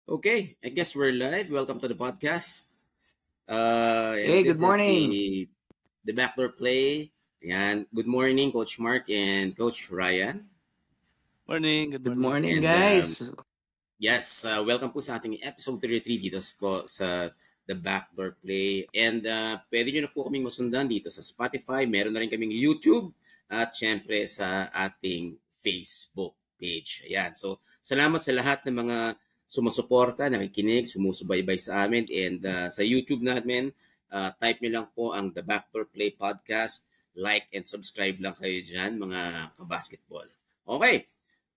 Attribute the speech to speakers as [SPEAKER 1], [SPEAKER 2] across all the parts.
[SPEAKER 1] Okay, I guess we're live. Welcome to the podcast. And
[SPEAKER 2] Hey, good
[SPEAKER 1] this is
[SPEAKER 2] morning.
[SPEAKER 1] the backdoor play. And good morning, Coach Mark and Coach Ryan.
[SPEAKER 3] Morning, good
[SPEAKER 2] Good
[SPEAKER 3] morning.
[SPEAKER 2] morning,
[SPEAKER 1] And
[SPEAKER 2] guys.
[SPEAKER 1] yes, welcome po sa ating episode 33 dito po sa the backdoor play. And pwede nyo na po kaming masundan dito sa Spotify. Meron na rin kaming YouTube at syempre sa ating Facebook page. Ayan. So, salamat sa lahat ng mga sumusuporta, nakikinig, sumusubaybay sa amin. And sa YouTube namin, type nyo lang po ang The Backdoor Play Podcast. Like and subscribe lang kayo dyan, mga kabasketball. Okay.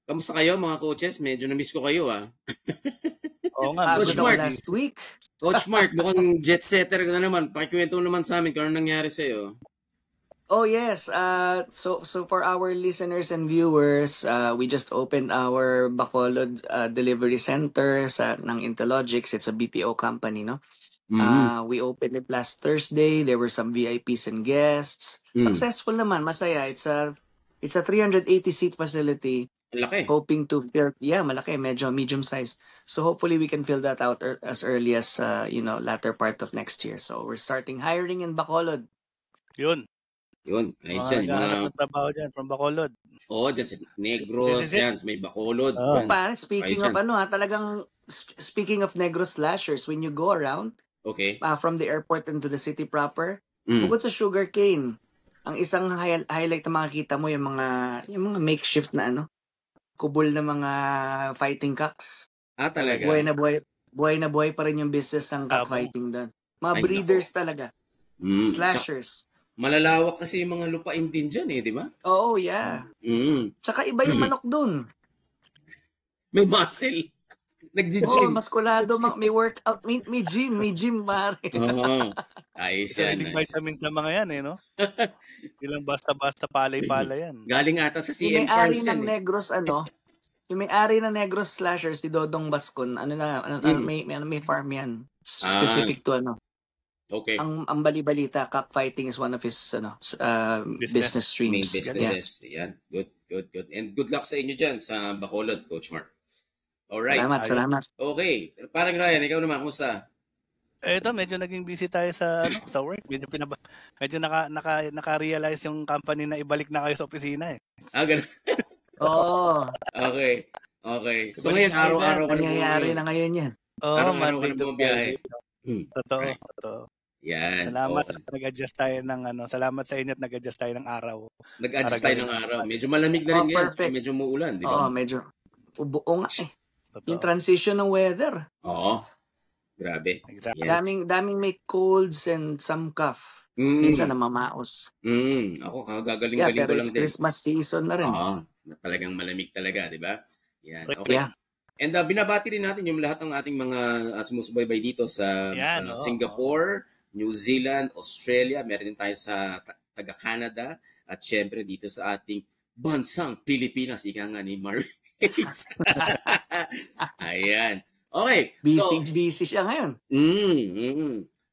[SPEAKER 1] Kamusta kayo, mga coaches? Medyo na-miss ko kayo,
[SPEAKER 3] Oo nga,
[SPEAKER 1] Coach
[SPEAKER 2] Pagod ako
[SPEAKER 1] Mark.
[SPEAKER 2] last week.
[SPEAKER 1] Coach Mark, mukhang jet setter ka na naman. Pakikwento naman sa amin kung ano nangyari sa'yo.
[SPEAKER 2] Oh yes. So for our listeners and viewers, we just opened our Bacolod delivery center ng Intellogix. It's a BPO company, no? We opened it last Thursday. There were some VIPs and guests. Successful naman, masaya. It's a 380 seat facility.
[SPEAKER 1] Laki.
[SPEAKER 2] Hoping to fill, malaki, medyo medium size. So hopefully we can fill that out as early as latter part of next year. So we're starting hiring in Bacolod.
[SPEAKER 3] Yun.
[SPEAKER 1] Ayos
[SPEAKER 3] Mga
[SPEAKER 1] yan.
[SPEAKER 3] naghahanap ng trabaho dyan from Bacolod.
[SPEAKER 1] Oo, dyan sa Negros,
[SPEAKER 3] This is it.
[SPEAKER 1] yan, sa may Bacolod.
[SPEAKER 3] Oh.
[SPEAKER 1] Yan.
[SPEAKER 2] Pa, speaking
[SPEAKER 1] Ayos
[SPEAKER 2] of
[SPEAKER 1] yan.
[SPEAKER 2] talagang speaking of Negros slashers, when you go around
[SPEAKER 1] Okay.
[SPEAKER 2] from the airport into the city proper,
[SPEAKER 1] Mm.
[SPEAKER 2] bukod sa sugarcane, ang isang highlight na makikita mo yung mga makeshift na kubol na mga fighting cocks.
[SPEAKER 1] Talaga.
[SPEAKER 2] Buhay na buhay pa rin yung business ng cockfighting doon. Mga
[SPEAKER 1] Ay,
[SPEAKER 2] breeders
[SPEAKER 1] nako.
[SPEAKER 2] talaga. Slashers.
[SPEAKER 1] Malalawak kasi yung mga lupain din dyan di ba?
[SPEAKER 2] Oo, yeah. Tsaka iba yung manok doon.
[SPEAKER 1] May muscle. Nag-gym.
[SPEAKER 2] Maskulado. May workout. May gym, pare.
[SPEAKER 1] Oo. Ayos yan.
[SPEAKER 3] Sariling vitamin sa mga yan, no? Ilang basta-basta palay-pala yan.
[SPEAKER 1] Galing ata sa
[SPEAKER 2] Yung
[SPEAKER 1] CM Farms
[SPEAKER 2] may-ari ng
[SPEAKER 1] yan.
[SPEAKER 2] Negros, yung may-ari ng Negros Slasher, si Dodong Bascon, may farm yan. Specific to
[SPEAKER 1] Okay.
[SPEAKER 2] Ang bali-balita, cockfighting is one of his business streams.
[SPEAKER 1] Main businesses. Yan. Good. And good luck sa inyo dyan sa Bacolod, Coach Mark. Alright.
[SPEAKER 2] Salamat.
[SPEAKER 1] Okay. Parang Ryan, ikaw naman, kumusta?
[SPEAKER 3] Ito, medyo naging busy tayo sa work. Medyo naka-realize yung company na ibalik na kayo sa opisina
[SPEAKER 1] Ganun.
[SPEAKER 2] Oo.
[SPEAKER 1] Okay. So ngayon, araw-araw ka na
[SPEAKER 2] nangyayari na ngayon yan.
[SPEAKER 1] Araw-araw ka
[SPEAKER 3] Monday
[SPEAKER 1] na
[SPEAKER 3] to
[SPEAKER 1] bumabiyahe.
[SPEAKER 3] Totoo.
[SPEAKER 1] Yan.
[SPEAKER 3] Salamat nag-adjust tayo ng salamat sa inyo at nag-adjust tayo ng araw.
[SPEAKER 1] Nag-adjust tayo ng araw. Medyo malamig na rin ngayon.
[SPEAKER 2] Perfect.
[SPEAKER 1] Medyo muulan, di ba?
[SPEAKER 2] Oo, medyo. Ubuo nga
[SPEAKER 3] Totoo.
[SPEAKER 2] Yung transition ng weather.
[SPEAKER 1] Oo. Grabe.
[SPEAKER 3] Exactly.
[SPEAKER 1] Yan.
[SPEAKER 2] Daming may colds and some cough. Minsan namamaos.
[SPEAKER 1] Ako, gagaling-galing ko
[SPEAKER 2] pero
[SPEAKER 1] lang
[SPEAKER 2] it's
[SPEAKER 1] din.
[SPEAKER 2] Christmas season na rin.
[SPEAKER 1] Oo. Talagang malamig talaga, di ba? Yan. Okay.
[SPEAKER 2] Yeah.
[SPEAKER 1] And binabati rin natin yung lahat ng ating mga sumusubaybay dito sa Singapore, New Zealand, Australia. Meron din tayo sa taga-Canada. At syempre dito sa ating bansang Pilipinas. Ika nga ni Marvin. Ayan. Okay.
[SPEAKER 2] Busy siya ngayon.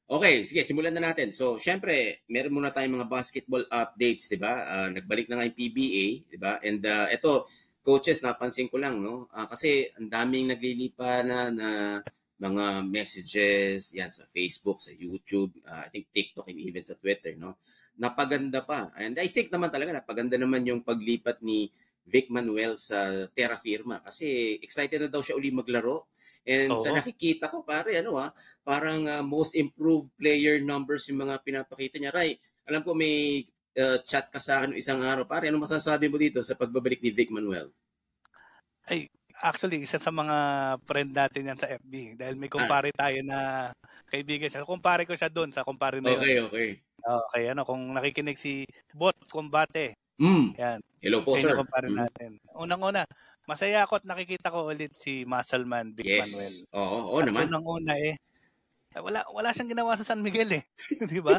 [SPEAKER 1] Okay, sige, simulan na natin. So, syempre, meron muna tayong mga basketball updates, 'di ba? Nagbalik na nga yung PBA, 'di ba? And ito, coaches, napansin ko lang, no? Kasi ang daming naglilipa na mga messages yan sa Facebook, sa YouTube, I think TikTok and even sa Twitter, no? Napaganda pa. And I think naman talaga napaganda naman yung paglipat ni Vic Manuel sa Terra Firma kasi excited na daw siya uli maglaro. And sa nakikita ko, parang most improved player numbers yung mga pinapakita niya. Ray, alam ko may chat ka sa isang araw. Pare, ano masasabi mo dito sa pagbabalik ni Vic Manuel?
[SPEAKER 3] Ay, actually, isa sa mga friend natin yan sa FB. Dahil may kumpare tayo na kaibigan siya. Kumpare ko siya doon sa kumpare na yun.
[SPEAKER 1] Okay.
[SPEAKER 3] Okay, kung nakikinig si Bot Combate. Yan.
[SPEAKER 1] Hello po, sir.
[SPEAKER 3] Kumpare natin. Unang-una, masaya ako at nakikita ko ulit si Muscleman Vic Manuel.
[SPEAKER 1] Oo naman.
[SPEAKER 3] Unang-una wala siyang ginawa sa San Miguel Di ba?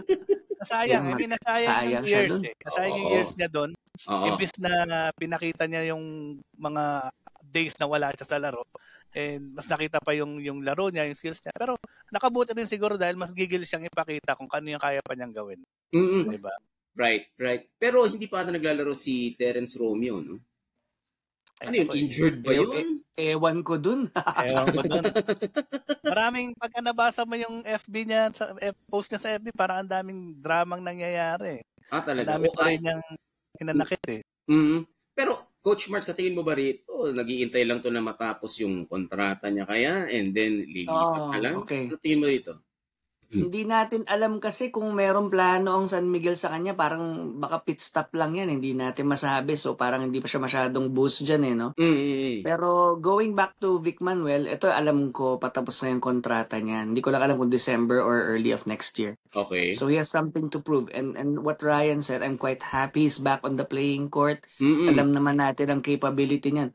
[SPEAKER 3] Nasayang. Nasayang yung years Nasayang yung years niya doon. Imbis na pinakita niya yung mga days na wala siya sa laro. And mas nakita pa yung laro niya, yung skills niya. Pero nakabuti rin siguro dahil mas gigil siyang ipakita kung kano yung kaya pa niyang gawin. Diba?
[SPEAKER 1] Right. Pero hindi pa ata naglalaro si Terence Romeo, no? Ano yun? Injured ba yun?
[SPEAKER 2] Ewan ko dun.
[SPEAKER 3] Maraming, pagka nabasa mo yung FB niya, post niya sa FB, parang ang daming dramang nangyayari.
[SPEAKER 1] Talaga?
[SPEAKER 3] Ang dami pa rin niyang hinanakit eh.
[SPEAKER 1] Pero, Coach Mark, sa tingin mo ba rito, nag-iintay lang to na matapos yung kontrata niya kaya and then lilipat na lang?
[SPEAKER 2] Okay.
[SPEAKER 1] Ano tingin mo rito?
[SPEAKER 2] Hindi natin alam kasi kung merong plano ang San Miguel sa kanya, parang baka pit stop lang yan, hindi natin masabi. So parang hindi pa siya masyadong boost dyan no? Pero going back to Vic Manuel, ito alam ko patapos na yung kontrata niya. Hindi ko lang alam kung December or early of next year.
[SPEAKER 1] Okay.
[SPEAKER 2] So he has something to prove. And what Ryan said, I'm quite happy he's back on the playing court. Alam naman natin ang capability niyan.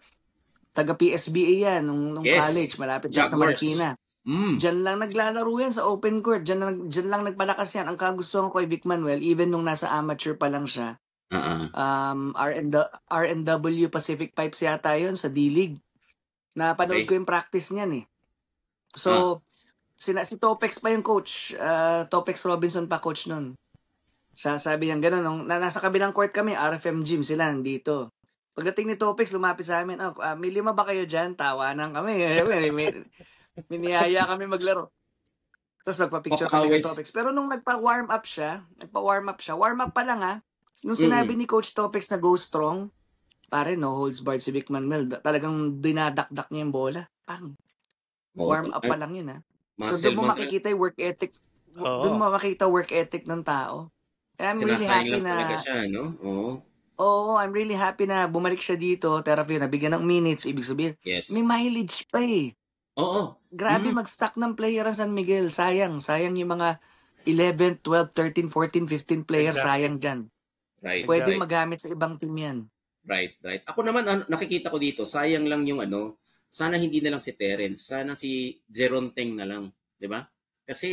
[SPEAKER 2] Taga PSBA yan, nung college, malapit sa Marikina. Diyan lang naglalaro yan sa open court. Diyan lang nagpalakas yan. Ang kagustuhan ko kay Vic Manuel, even nung nasa amateur pa lang siya, RNW Pacific Pipes yata yun sa D-League. Napanood ko yung practice niyan eh. So, si Topex pa yung coach. Topex Robinson pa coach nun. Sabi niya gano'n, nasa kabilang court kami, RFM gym sila nandito. Pagdating ni Topex, lumapit sa amin, may 5 ba kayo dyan? Tawanan kami. Miniyaya kami maglaro. Tapos nagpa-picture kami ng Topex. Pero nung nagpa-warm up warm up pa lang nung sinabi ni Coach Topex na go strong, pare, no holds barred si Vic Manuel. Talagang dinadakdak niya yung bola. Warm up pa lang yun So doon mo makikita yung work ethic. Doon mo makikita work ethic ng tao. I'm really happy na
[SPEAKER 1] siya, no?
[SPEAKER 2] I'm really happy na bumalik siya dito. Therapy, nabigyan ng minutes. Ibig sabihin, may mileage pa eh. Grabe mag-stack ng player ang San Miguel. Sayang yung mga 11, 12, 13, 14, 15 players. Sayang dyan.
[SPEAKER 1] Right.
[SPEAKER 2] Pwede magamit sa ibang team yan.
[SPEAKER 1] Right. Ako naman, nakikita ko dito, sayang lang yung sana hindi na lang si Terence, sana si Jeron Teng na lang. Di ba? Kasi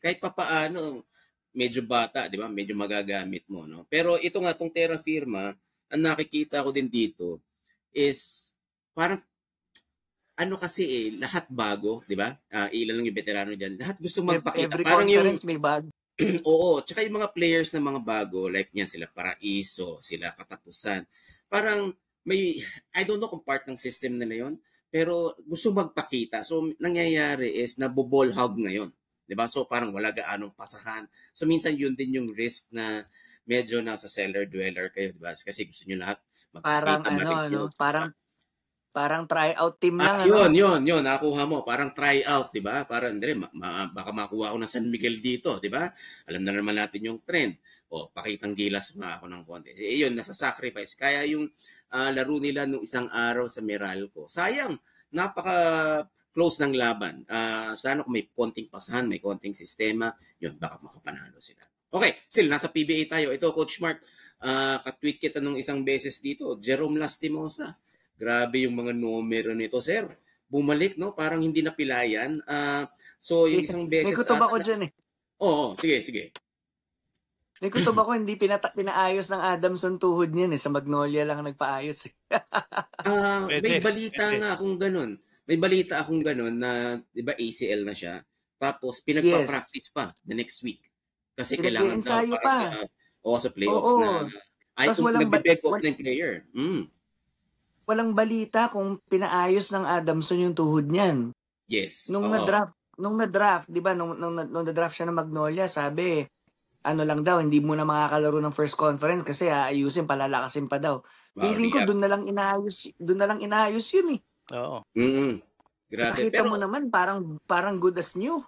[SPEAKER 1] kahit pa paano, medyo bata, di ba? Medyo magagamit mo, no? Pero ito nga, itong Terra Firma, ang nakikita ko din dito is parang kasi lahat bago, di ba? Ilan lang yung veterano dyan. Lahat gusto magpakita.
[SPEAKER 2] Every parang conference may bago.
[SPEAKER 1] Oo, tsaka yung mga players na mga bago, like yan, sila Paraiso, sila Katapusan. Parang I don't know kung part ng system nila yon, pero gusto magpakita. So, nangyayari is naboball hog ngayon. Di ba? So, parang wala gaanong pasahan. So, minsan yun din yung risk na medyo nasa cellar dweller kayo, di ba? Kasi gusto nyo lahat magpakita.
[SPEAKER 2] Parang tryout team lang.
[SPEAKER 1] Yun, nakuha mo. Parang tryout, di ba? Parang, baka makuha ako ng San Miguel dito, di ba? Alam na naman natin yung trend. Pakitang gilas mo ako ng konti. Yun, nasa sacrifice. Kaya yung laro nila nung isang araw sa Meralco. Sayang, napaka-close ng laban. Sana kung may konting pasahan, may konting sistema, yun, baka makapanalo sila. Okay, still, nasa PBA tayo. Ito, Coach Mark, katweet kita nung isang beses dito. Jerome Lastimosa. Grabe yung mga numero nito, sir. Bumalik, no? Parang hindi napilayan. So, yung isang beses...
[SPEAKER 2] May kutob ako dyan eh.
[SPEAKER 1] Oo, sige.
[SPEAKER 2] May kutob ako, hindi pinaayos ng Adamson tuhod niyan eh. Sa Magnolia lang nagpaayos eh.
[SPEAKER 1] May balita nga akong ganun. May balita akong ganun na, di ba, ACL na siya. Tapos, pinagpa-practice pa the next week. Kasi kailangan daw para sa playoffs na... Ay, nag-beg off na yung player.
[SPEAKER 2] Walang balita kung pinaayos ng Adamson yung tuhod niyan.
[SPEAKER 1] Yes.
[SPEAKER 2] Nung na-draft, 'di ba, nung na-draft siya ng Magnolia, sabi lang daw, hindi muna makakalaro ng first conference kasi aayusin, palalakasin pa daw. Feeling ko doon na lang inayos yun eh.
[SPEAKER 3] Oo.
[SPEAKER 2] Grabe. Pero mo naman parang good as new.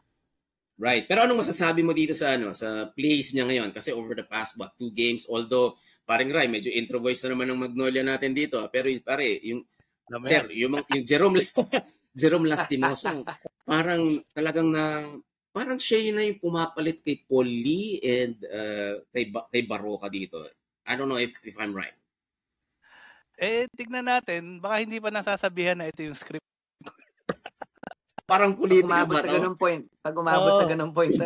[SPEAKER 1] Right. Pero anong masasabi mo dito sa plays niya ngayon? Kasi over the past 2 games, although paring Ray, medyo intro voice na naman ng Magnolia natin dito. Pero yung Jerome Lastimosa, parang talagang parang siya na yung pumapalit kay Paul Lee and kay Baroka dito. I don't know if I'm right.
[SPEAKER 3] Tignan natin. Baka hindi pa nasasabihan na ito yung script.
[SPEAKER 1] Parang political ba ito?
[SPEAKER 2] Pag umabot sa ganung point.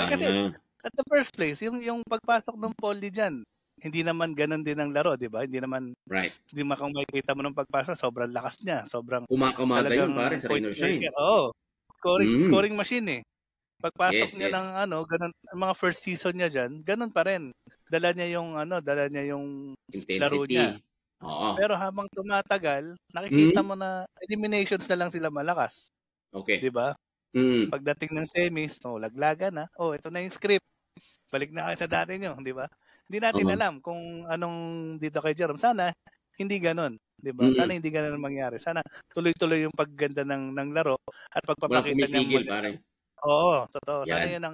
[SPEAKER 3] Kasi at the first place, yung pagpasok ng Paul Lee dyan, hindi naman ganun din ang laro, di ba? Hindi naman, hindi makikita mo nung pagpasok, sobrang lakas niya. Sobrang
[SPEAKER 1] kumakamada yun, pare, sa rain or shine.
[SPEAKER 3] Scoring machine eh. Pagpasok niya ng ganun, mga first season niya dyan, ganun pa rin. Dala niya yung
[SPEAKER 1] intensity.
[SPEAKER 3] Laro niya.
[SPEAKER 1] Oo.
[SPEAKER 3] Pero habang tumatagal, nakikita mo na eliminations na lang sila malakas.
[SPEAKER 1] Okay.
[SPEAKER 3] 'Di ba? Pagdating ng semis, laglagan na. Ito na yung script. Balik na kayo sa dati nyo, 'di ba? Hindi natin alam kung anong dito kay Jerome. Sana hindi ganoon, 'di ba? Sana hindi ganoon mangyari. Sana tuloy-tuloy yung pagganda ng laro at pagpapakita niya
[SPEAKER 1] pare.
[SPEAKER 3] Oo, totoo. Sana yun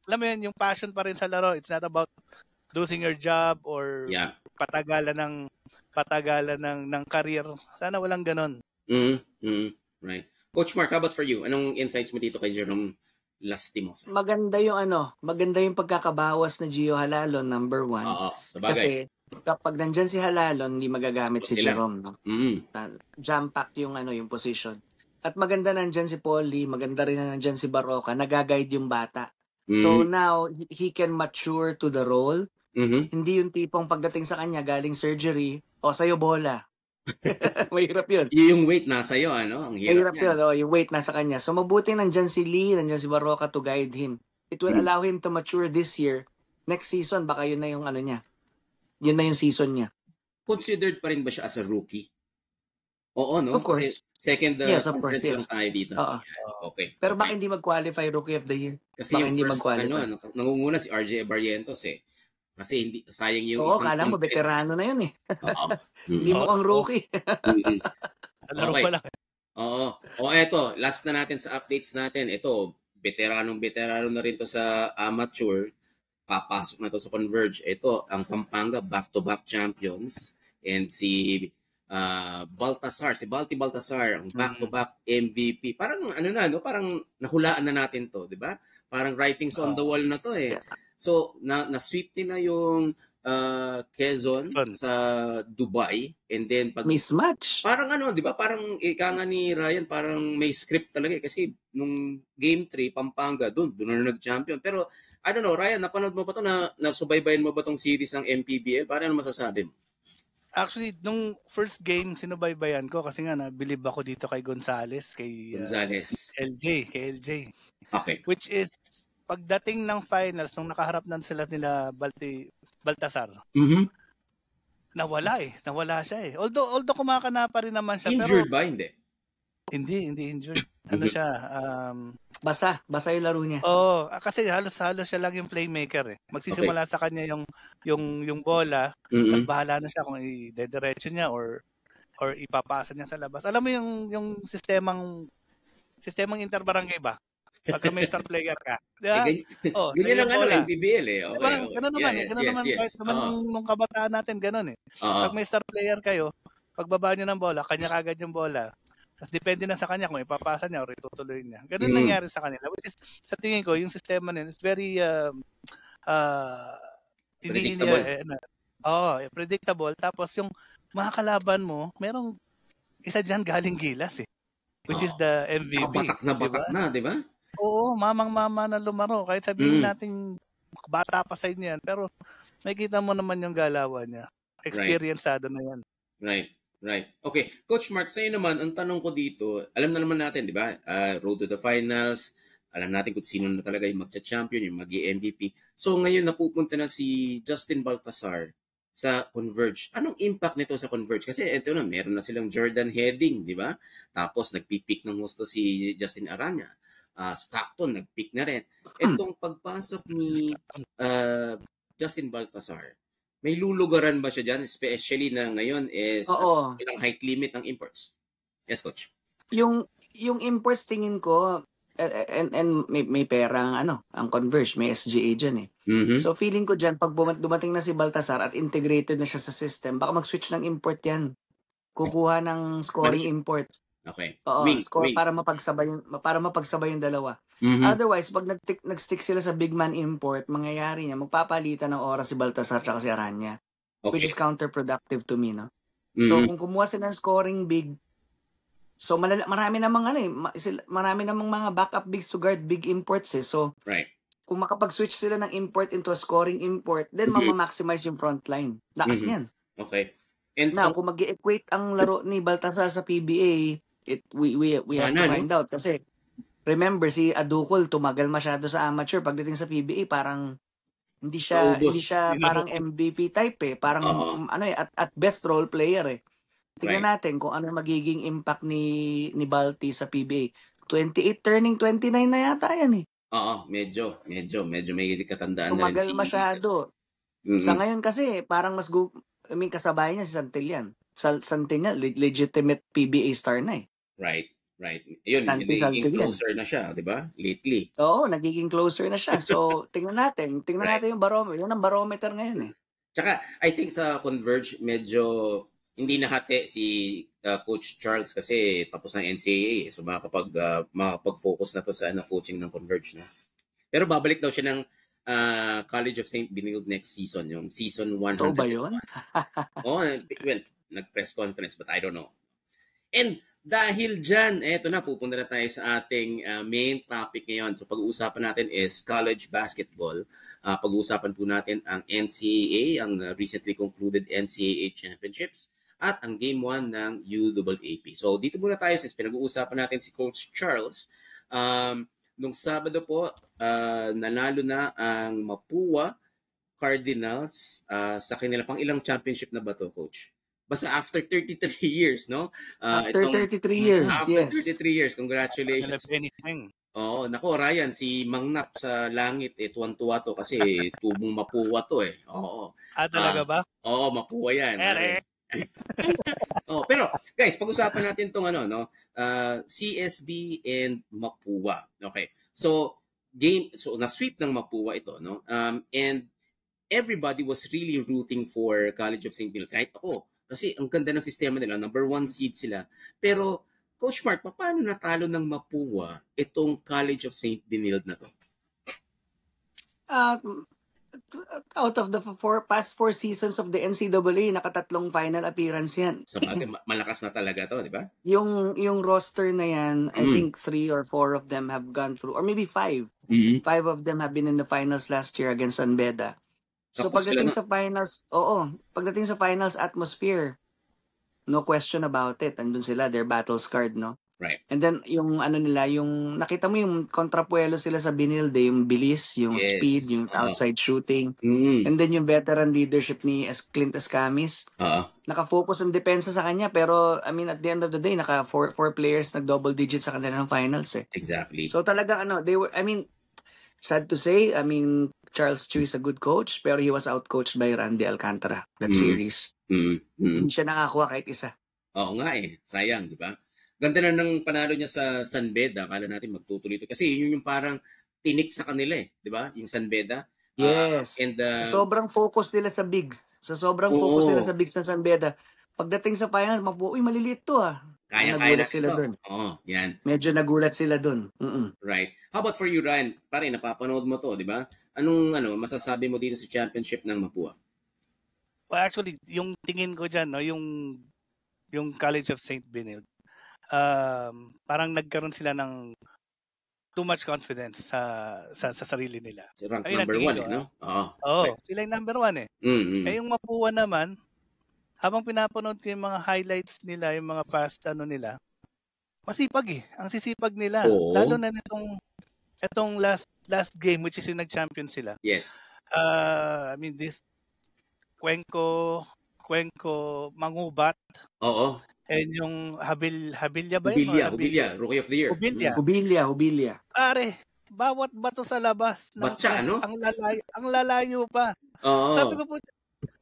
[SPEAKER 3] alam mo yun, yung passion pa rin sa laro. It's not about losing your job or patagalan ng career. Sana walang ganon.
[SPEAKER 1] Right. Coach Mark, how about for you? Anong insights mo dito kay Jerome Lastimos?
[SPEAKER 2] Maganda yung pagkakabawas na Gio Halalon, number 1.
[SPEAKER 1] Oo, sabagay.
[SPEAKER 2] Kasi kapag nandyan si Halalon, hindi magagamit si Jerome, no? Jam-packed yung position. At maganda nandyan si Paulie, maganda rin na nandyan si Barroca, nagaguide yung bata. So now, he can mature to the role. Hindi yung tipong pagdating sa kanya, galing surgery, sa'yo bola. Mahirap yun.
[SPEAKER 1] Yung weight nasa iyo, ano? Ang hirap
[SPEAKER 2] yun. Yung weight nasa kanya. So mabuti nandyan si Lee, nandyan si Barroca to guide him. It will allow him to mature this year. Next season, baka yun na yung niya. Yun na yung season niya.
[SPEAKER 1] Considered pa rin ba siya as a rookie? Oo, no?
[SPEAKER 2] Of course.
[SPEAKER 1] Kasi second
[SPEAKER 2] yes, of course,
[SPEAKER 1] lang tayo dito. Okay.
[SPEAKER 2] Pero baka hindi mag-qualify Rookie of the Year?
[SPEAKER 1] Kasi baka yung hindi first, nangunguna si RJ Barrientos Kasi hindi, sayang yung
[SPEAKER 2] isang kala mo, veterano na yun Hindi mo kang rookie.
[SPEAKER 3] Laro pa lang.
[SPEAKER 1] Eto, last na natin sa updates natin. Ito, veterano na rin to sa amateur. Papasok na to sa Converge. Ito, ang Pampanga back-to-back champions. And si Balti Baltasar, ang back-to-back MVP. Parang parang nahulaan na natin to, di ba? Parang writings on the wall na to So, na-sweep nila yung Quezon sa Dubai, and then
[SPEAKER 2] mismatch.
[SPEAKER 1] Parang di ba? Parang ika nga ni Ryan, parang may script talaga kasi nung game 3 Pampanga doon na nag-champion. Pero I don't know, Ryan, napanood mo ba to nasubaybayan mo ba tong series ng MPBL? Parang masasabi mo?
[SPEAKER 3] Actually, nung first game, sinubaybayan ko kasi nga nabilib ako dito kay Gonzales, kay LJ.
[SPEAKER 1] Okay.
[SPEAKER 3] Which is, pagdating ng finals, nung nakaharap na sila nila Baltasar, nawala siya Although kumakana pa rin naman siya.
[SPEAKER 1] Injured ba? Hindi
[SPEAKER 3] injured. Ano siya?
[SPEAKER 2] Basa yung laro niya.
[SPEAKER 3] Kasi halos siya lang yung playmaker Magsisimula sa kanya yung bola, mas bahala na siya kung i-dediretso niya or ipapasa niya sa labas. Alam mo yung sistemang interbarangay ba? Pagka may star player ka. Diba?
[SPEAKER 1] Ganyan lang MPBL
[SPEAKER 3] Ganun naman. Kahit nung kabataan natin, ganun Pag may star player kayo, pagbaba nyo ng bola, kanya kagad yung bola. Tapos depende na sa kanya kung ipapasa niya o itutuloy niya. Ganun nangyari sa kanila. Which is, sa tingin ko, yung sistema nila is very
[SPEAKER 1] predictable.
[SPEAKER 3] Predictable. Tapos yung mga kalaban mo, merong isa dyan galing Gilas which is the MVP.
[SPEAKER 1] Batak na, di ba?
[SPEAKER 3] Oo, mamang-mama na lumaro. Kahit sabihin natin, bata pa sa inyo yan. Pero may kita mo naman yung galawan niya. Experiencado na yan.
[SPEAKER 1] Right. Okay. Coach Mark, sa'yo naman, ang tanong ko dito, alam na naman natin, di ba? Road to the finals. Alam natin kung sino na talaga yung magcha-champion, yung mag-MVP. So ngayon, napupunta na si Justin Baltasar sa Converge. Anong impact nito sa Converge? Kasi ito na, meron na silang Jordan Heading, di ba? Tapos nagpipick ng gusto si Justin Arana. Stockton, nagpick na rin. Itong pagpasok ni Justin Baltasar, may lulugaran ba siya dyan? Especially na ngayon is ilang height limit ng imports. Yes, Coach.
[SPEAKER 2] Yung imports tingin ko, and may pera ang Converge, may SGA dyan So feeling ko dyan, pag dumating na si Baltasar at integrated na siya sa system, baka mag-switch ng import yan. Kukuha ng scoring import.
[SPEAKER 1] Okay.
[SPEAKER 2] Score para mapagsabay yung dalawa. Otherwise, pag nag-stick sila sa big man import, mangyayari niya, magpapalitan ng oras si Baltasar at si Aranya. Which is counterproductive to me, no? So, kung kumuha sila ng scoring big, so marami namang mga backup bigs to guard big imports So, kung makapag-switch sila ng import into a scoring import, then mama-maximize yung front line. Lakas niyan.
[SPEAKER 1] Okay.
[SPEAKER 2] And now, kung mag-equate ang laro ni Baltasar sa PBA, we have to find out. Kasi, remember, si Adukol tumagal masyado sa amateur. Pagdating sa PBA, parang Hindi
[SPEAKER 1] Naubos.
[SPEAKER 2] siya parang MVP type eh. Parang ano eh, at best role player eh. Tingnan natin kung ano magiging impact ni Balti sa PBA. 28 turning 29 na yata yan eh.
[SPEAKER 1] Oo, medyo may katandaan na rin
[SPEAKER 2] Tumagal masyado. Sa ngayon kasi parang kasabay niya si Santillan. Santillan legitimate PBA star na eh.
[SPEAKER 1] Right. Yun, nagiging closer na siya, di ba? Lately.
[SPEAKER 2] Oo, nagiging closer na siya. So, tingnan natin yung barometer. Yun ang barometer ngayon eh.
[SPEAKER 1] Tsaka, I think sa Converge, medyo hindi nahati si Coach Charles kasi tapos ng NCAA. So, makakapag-focus na to sa coaching ng Converge. No? Pero babalik daw siya ng College of St. Benilde next season, yung season 100.
[SPEAKER 2] Oo ba yun?
[SPEAKER 1] Well, nag-press conference but I don't know. And dahil dyan, eto na, pupunta na tayo sa ating main topic ngayon. So pag-uusapan natin is college basketball. Pag-uusapan po natin ang NCAA, ang recently concluded NCAA Championships, at ang Game 1 ng UAAP. So dito muna tayo since pinag-uusapan natin si Coach Charles. Nung Sabado po, nanalo na ang Mapua Cardinals sa kanila pang ilang championship na ba to, Coach? Basta after 33 years, no?
[SPEAKER 2] After 33 years, yes.
[SPEAKER 1] After 33 years, congratulations. Oo, nako Ryan, si Mang Nap sa langit, tuwan-tuwa to kasi tubong Mapua to eh. Oo.
[SPEAKER 3] Talaga ba?
[SPEAKER 1] Oo, Mapua yan. Pero guys, pag-usapan natin tong CSB and Mapua. Okay. So na-sweep ng Mapua ito, no? And everybody was really rooting for College of St. Benilde. Kahit ako. Kasi ang ganda ng sistema nila, number 1 seed sila. Pero, Coach Mark, paano natalo ng Mapua itong College of St. Benilde na to?
[SPEAKER 2] Out of the past 4 seasons of the NCAA, nakatatlong final appearance yan.
[SPEAKER 1] Sa bagay, malakas na talaga to, di ba?
[SPEAKER 2] Yung roster na yan, I think 3 or 4 of them have gone through, or maybe 5. 5 of them have been in the finals last year against San Beda. So pagdating sa finals atmosphere, no question about it. Andun sila, their battle scarred, no?
[SPEAKER 1] Right.
[SPEAKER 2] And then yung nakita mo yung kontrapuelo sila sa Benilde, yung bilis, yung speed, yung outside shooting. And then yung veteran leadership ni Clint Escamis. Naka-focus ang depensa sa kanya, pero I mean at the end of the day, naka 4 players nag-double digits sa kanila ng finals eh.
[SPEAKER 1] Exactly.
[SPEAKER 2] So talaga sad to say, Charles Chu is a good coach, pero he was outcoached by Randy Alcantara that series. Hindi siya nakakuha kahit isa.
[SPEAKER 1] Oo nga eh. Sayang, di ba? Ganda na ng panalo niya sa San Beda. Akala natin magtutuloy ito. Kasi yun yung parang tinik sa kanila eh. Di ba? Yung San Beda.
[SPEAKER 2] Yes. Sa sobrang focus nila sa bigs. Focus nila sa bigs ng San Beda. Pagdating sa finals, maliliit to ah.
[SPEAKER 1] Kaya
[SPEAKER 2] sila doon.
[SPEAKER 1] Yan.
[SPEAKER 2] Medyo nagulat sila doon.
[SPEAKER 1] Right. How about for you, Ryan? Pare, napapanood mo to, di ba? Anong masasabi mo dito sa championship ng Mapua?
[SPEAKER 3] Well, actually, yung tingin ko dyan, no, yung College of St. Benilde, parang nagkaroon sila ng too much confidence sa sarili nila.
[SPEAKER 1] Rank number 1 no?
[SPEAKER 3] Sila yung number 1 eh. Yung Mapua naman, habang pinapanood ko yung mga highlights nila, yung mga past nila, masipag eh. Ang sisipag nila. Lalo na itong last game which is yung nag-champion sila.
[SPEAKER 1] Yes.
[SPEAKER 3] This Cuenco, Mangubat.
[SPEAKER 1] Oo.
[SPEAKER 3] And yung Habilya ba
[SPEAKER 1] yun? Hubilya, Rookie of the Year.
[SPEAKER 2] Hubilya.
[SPEAKER 3] Pare, bawat bato sa labas.
[SPEAKER 1] Batsa, no?
[SPEAKER 3] Ang lalayo pa.
[SPEAKER 1] Oo.
[SPEAKER 3] Sabi ko po,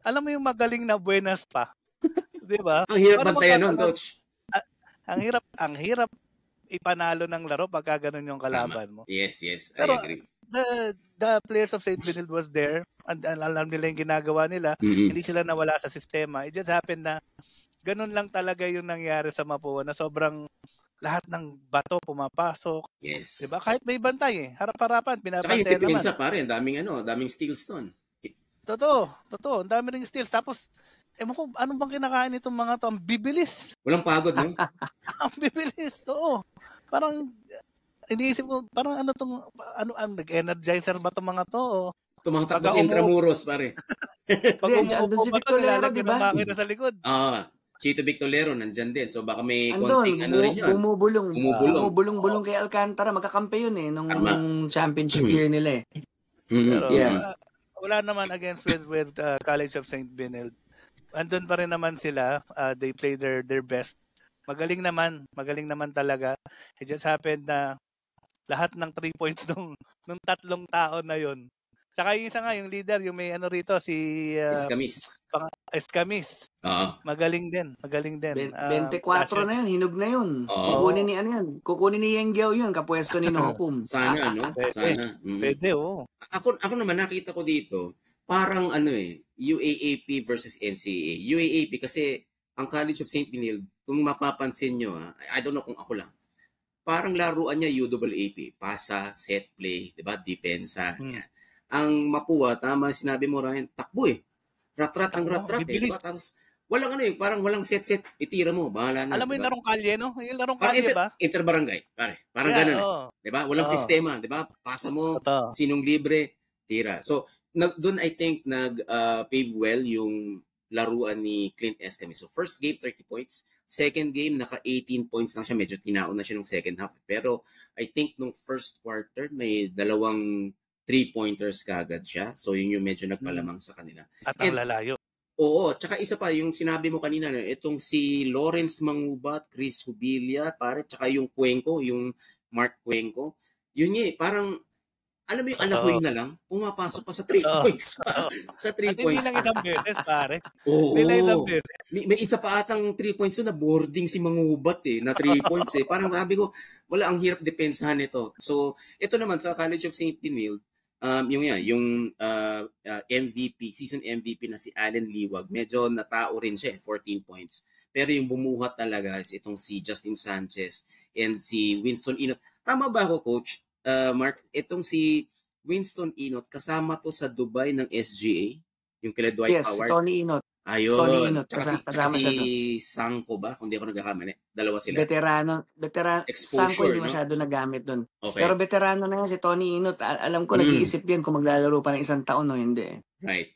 [SPEAKER 3] alam mo yung magaling na buenas pa. Di ba?
[SPEAKER 1] Ang hirap bantayan nun, Coach.
[SPEAKER 3] Ang hirap ipanalo ng laro pagka ganun yung kalaban mo.
[SPEAKER 1] Yes.
[SPEAKER 3] Pero,
[SPEAKER 1] I agree.
[SPEAKER 3] The players of St. Benilde was there. Alam nila yung ginagawa nila. Hindi sila nawala sa sistema. It just happened na ganun lang talaga yung nangyari sa Mapua na sobrang lahat ng bato pumapasok.
[SPEAKER 1] Yes.
[SPEAKER 3] Diba? Kahit may bantay eh. Harap-harapan,
[SPEAKER 1] Saka
[SPEAKER 3] pinabantay
[SPEAKER 1] yung tipin
[SPEAKER 3] naman.
[SPEAKER 1] sa pare, daming steals doon.
[SPEAKER 3] Totoo. Ang dami ring steals. Tapos, ko, ano bang kinakain itong mga to? Ang bibilis.
[SPEAKER 1] Walang pagod, no?
[SPEAKER 3] Ang bibilis, oo. Parang, iniisip ko, parang nag-energizer ba itong mga to?
[SPEAKER 1] Tumatakbo si Intramuros, pare.
[SPEAKER 3] Pag umuupo ba ito, nilalagyan ng makina sa likod.
[SPEAKER 1] Chito Victolero, nandyan din. So baka may konting rin yun.
[SPEAKER 2] Bumubulong kay Alcantara. Magkakampi yun eh, nung championship year nila eh.
[SPEAKER 3] Pero, wala naman against with College of St. Benilde. Andun pa rin naman sila. They play their best. Magaling naman talaga. It just happened na lahat ng 3 points nung tatlong tao na yon. Tsaka yung isa nga, yung leader, yung may ano rito, si Escamis. Magaling din.
[SPEAKER 2] 24 na yun, hinog na yun. Kukunin ni ano yan? Kukunin ni Yengyao yun, kapwesto ni Nokum.
[SPEAKER 1] Sana, no? Sana.
[SPEAKER 3] Pwede, oo.
[SPEAKER 1] Ako naman, nakita ko dito, parang UAAP versus NCAA. UAAP kasi ang College of St. Benilde, kung mapapansin nyo, I don't know kung ako lang, parang laruan niya UAAP, pasa, set play, 'di ba? Depensa. Ang Mapua, tama sinabi mo Ryan, takbo eh. Rat-rat ang rat-rat eh, 'di ba? Tapos walang parang walang set, itira mo, bahala na.
[SPEAKER 3] Alam mo yung larong kalye, no? Yung larong kalye ba?
[SPEAKER 1] Interbarangay, pare. Parang ganun eh. 'Di ba? Walang sistema, 'di ba? Pasa mo, sinong libre, tira. So, doon I think pave well yung laruan ni Clint Escamis. So, first game 30 points. Second game, naka 18 points lang siya. Medyo tinaon na siya ng second half. Pero I think nung first quarter, may 2 3-pointers kaagad siya. So yun yung medyo nagpalamang sa kanila.
[SPEAKER 3] At ang lalayo.
[SPEAKER 1] Oo. Tsaka isa pa, yung sinabi mo kanina, itong si Lawrence Mangubat, Chris Hubilia, pare, tsaka yung Cuenco, yung Mark Cuenco. Yun parang, alam mo yung alahoy na lang, pumapasok pa sa 3 points. Sa 3 points.
[SPEAKER 3] Hindi lang isang beses, pare.
[SPEAKER 1] Oo.
[SPEAKER 3] Hindi lang isang beses.
[SPEAKER 1] May isa pa atang 3 points na boarding si Mangubat na 3 points Parang sabi ko, wala, ang hirap depensahan ito. So, ito naman sa College of St. Benilde, yung MVP, season MVP na si Allen Liwag, medyo natao rin siya 14 points. Pero yung bumuhat talaga is itong si Justin Sanchez and si Winston Inot. Tama ba ako, Coach? Mark, itong si Winston Inot, kasama to sa Dubai ng SGA, yung kila Dwight Howard.
[SPEAKER 2] Yes, Tony Inot.
[SPEAKER 1] Ayun.
[SPEAKER 2] Tony Inot,
[SPEAKER 1] kasama siya si Sanko ba? Kung di ako nagkakamali. Dalawa sila.
[SPEAKER 2] Veterano. Sanko hindi masyado nagamit doon.
[SPEAKER 1] Okay.
[SPEAKER 2] Pero veterano na yan si Tony Inot. Alam ko, nag-iisip yan kung maglalaro pa ng 1 taon o hindi.
[SPEAKER 1] Right.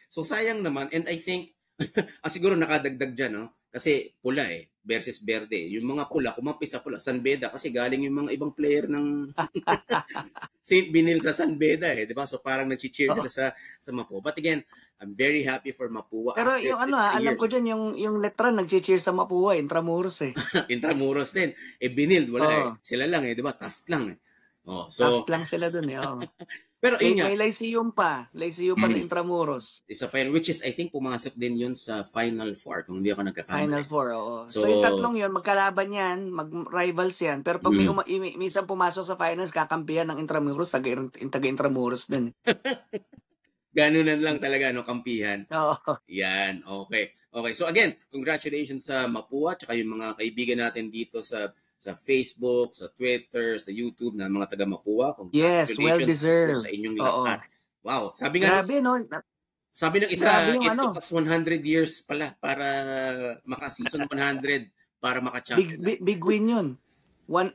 [SPEAKER 1] So sayang naman, and I think, siguro nakadagdag dyan, no? Kasi pula versus verde. Yung mga pula, kumapit sa pula, San Beda, kasi galing yung mga ibang player ng St. Benilde sa San Beda di ba? So parang nag-cheer sila sa Mapua. But again, I'm very happy for Mapua.
[SPEAKER 2] Pero yung alam ko dyan, yung Letran nag-cheer sa Mapua, Intramuros
[SPEAKER 1] Intramuros din. Benilde, wala Sila lang di ba? Tough lang
[SPEAKER 2] Tough lang sila dun
[SPEAKER 1] Pero
[SPEAKER 2] may Lyceum pa sa Intramuros.
[SPEAKER 1] Isa pa yun, which is I think pumasok din yun sa Final Four kung hindi ako nagkakamali.
[SPEAKER 2] Final Four, oo. So yung tatlong yun, magkalaban yan, mag-rivals yan. Pero pag may minsan pumasok sa finals, kakampihan ng Intramuros, taga-Intramuros din.
[SPEAKER 1] Ganunan lang talaga, kampihan.
[SPEAKER 2] Oo.
[SPEAKER 1] Yan, okay. So again, congratulations sa Mapua, tsaka yung mga kaibigan natin dito sa Facebook, sa Twitter, sa YouTube na mga taga Mapua.
[SPEAKER 2] Yes, well-deserved.
[SPEAKER 1] Sa inyong lahat. Wow. Sabi
[SPEAKER 2] grabe, no?
[SPEAKER 1] Sabi ng isa, it took us 100 years pala para maka-season 100 para maka-champion.
[SPEAKER 2] Big win yun.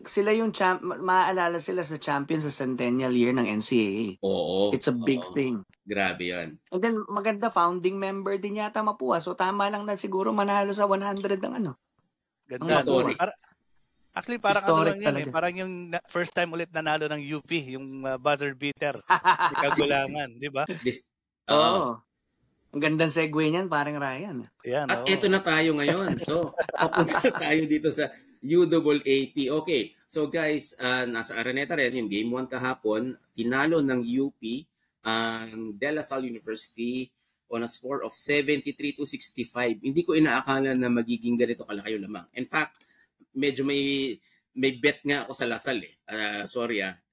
[SPEAKER 2] Sila yung maaalala sila sa champion sa centennial year ng NCAA.
[SPEAKER 1] Oo.
[SPEAKER 2] It's a big thing.
[SPEAKER 1] Grabe yan.
[SPEAKER 2] And then, maganda, founding member din yata Mapua. So, tama lang na siguro manalo sa 100 ng
[SPEAKER 3] Ganda. Story. Actually, parang parang yung first time ulit nanalo ng UP, yung buzzer beater. Kagulangan, di ba?
[SPEAKER 2] Oo. Ang gandang segue niyan, parang Ryan.
[SPEAKER 3] Yan,
[SPEAKER 1] at ito na tayo ngayon. So, papunta tayo dito sa UAAP. Okay. So guys, nasa Araneta rin, yung Game 1 kahapon, tinalo ng UP ang De La Salle University on a score of 73-65. Hindi ko inaakala na magiging ganito kalaki yung lamang. In fact, medyo may bet nga ako sa La Salle